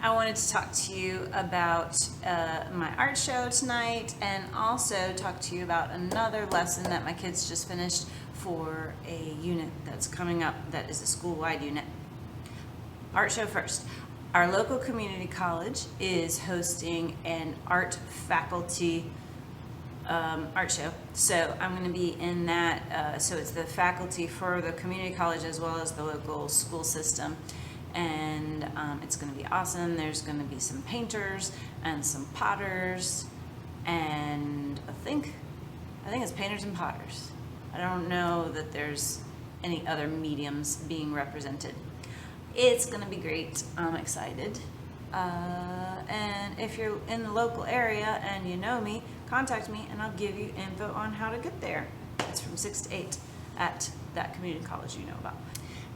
I wanted to talk to you about my art show tonight, and also talk to you about another lesson that my kids just finished for a unit that's coming up that is a school-wide unit. Art show first. Our local community college is hosting an art faculty art show. So I'm going to be in that. So it's the faculty for the community college as well as the local school system. And it's going to be awesome. There's going to be some painters and some potters, and I think it's painters and potters. I don't know that there's any other mediums being represented. It's going to be great. I'm excited. And if you're in the local area and you know me, contact me and I'll give you info on how to get there. It's from 6 to 8 at that community college you know about.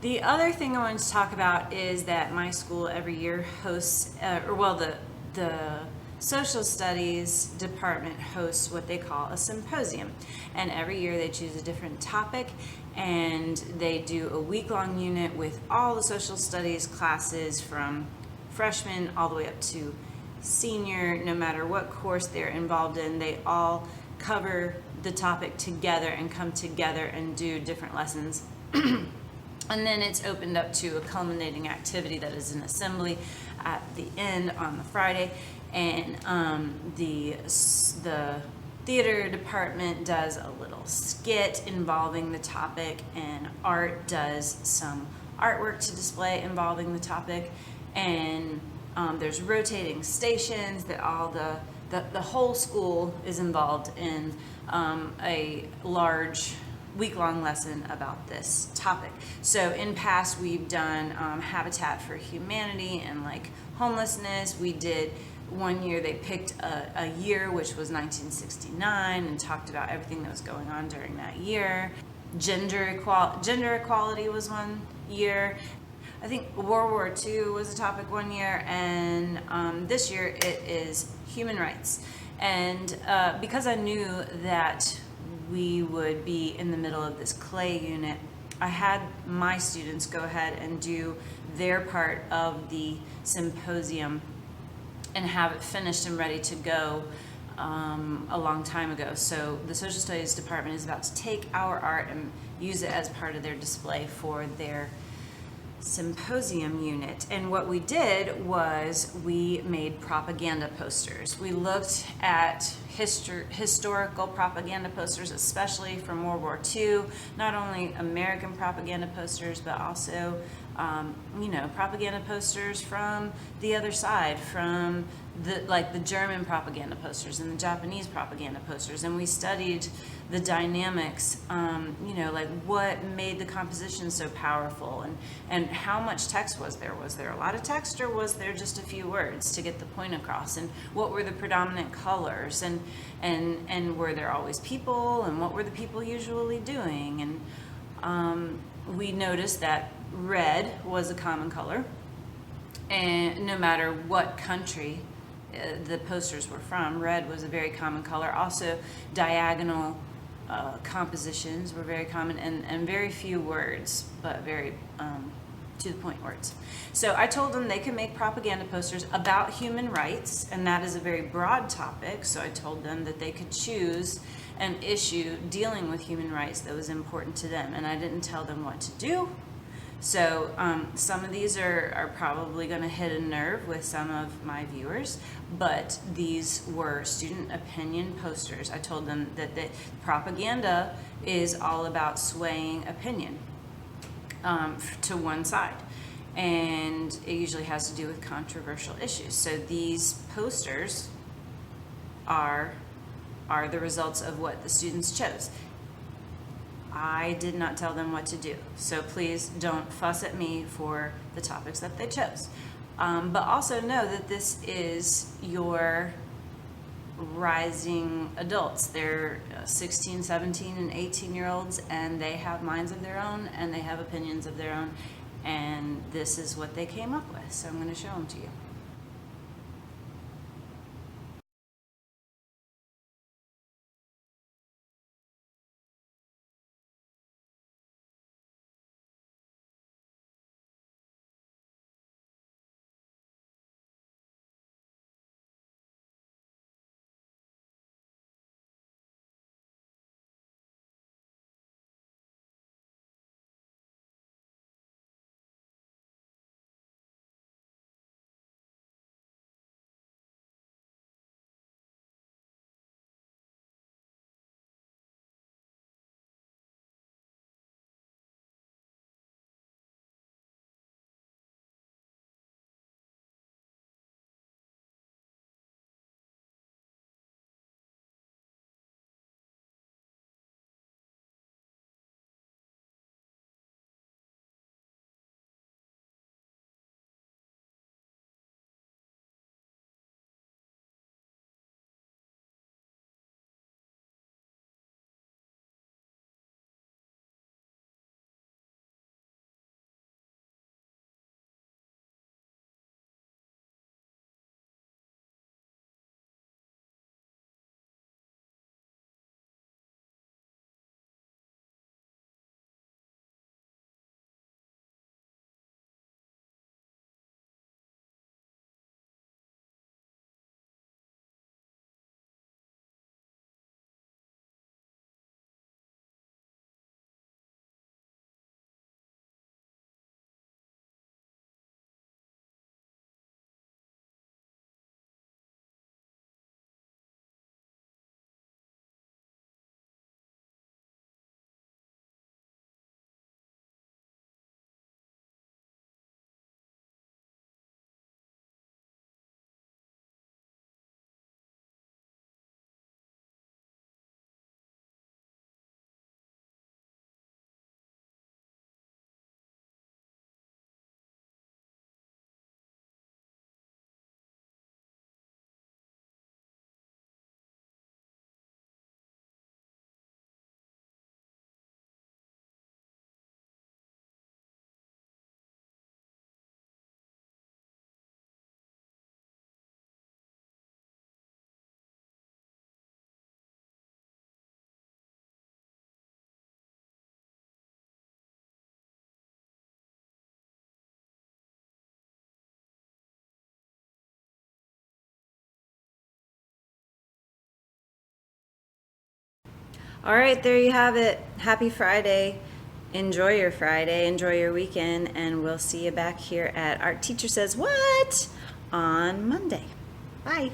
The other thing I wanted to talk about is that my school every year hosts, the social studies department hosts what they call a symposium. And every year they choose a different topic, and they do a week-long unit with all the social studies classes from freshman all the way up to senior. No matter what course they're involved in, they all cover the topic together and come together and do different lessons. And then it's opened up to a culminating activity that is an assembly at the end on the Friday. And the theater department does a little skit involving the topic, and art does some artwork to display involving the topic. And there's rotating stations that all the whole school is involved in a large week-long lesson about this topic. So in past we've done Habitat for Humanity and like homelessness. We did one year, they picked a year which was 1969 and talked about everything that was going on during that year. Gender equality was one year. I think World War II was a topic one year, and this year it is human rights. And because I knew that we would be in the middle of this clay unit, I had my students go ahead and do their part of the symposium and have it finished and ready to go a long time ago. So the social studies department is about to take our art and use it as part of their display for their symposium unit. And what we did was we made propaganda posters. We looked at historical propaganda posters, especially from World War II, not only American propaganda posters, but also propaganda posters from the other side, from the German propaganda posters and the Japanese propaganda posters. And we studied the dynamics, like what made the composition so powerful, and how much text was there? Was there a lot of text, or was there just a few words to get the point across? And what were the predominant colors? And were there always people? And what were the people usually doing? And we noticed that red was a common color, and no matter what country the posters were from, red was a very common color. Also, diagonal compositions were very common, and very few words, but very to the point words. So I told them they could make propaganda posters about human rights, and that is a very broad topic. So I told them that they could choose an issue dealing with human rights that was important to them, and I didn't tell them what to do. So some of these are probably going to hit a nerve with some of my viewers, but these were student opinion posters. I told them that propaganda is all about swaying opinion to one side, and it usually has to do with controversial issues. So these posters are the results of what the students chose. I did not tell them what to do, so please don't fuss at me for the topics that they chose. But also know that this is your rising adults. They're 16, 17, and 18-year-olds, and they have minds of their own, and they have opinions of their own, and this is what they came up with, so I'm going to show them to you. All right, there you have it. Happy Friday. Enjoy your Friday, enjoy your weekend, and we'll see you back here at Art Teacher Says What on Monday. Bye.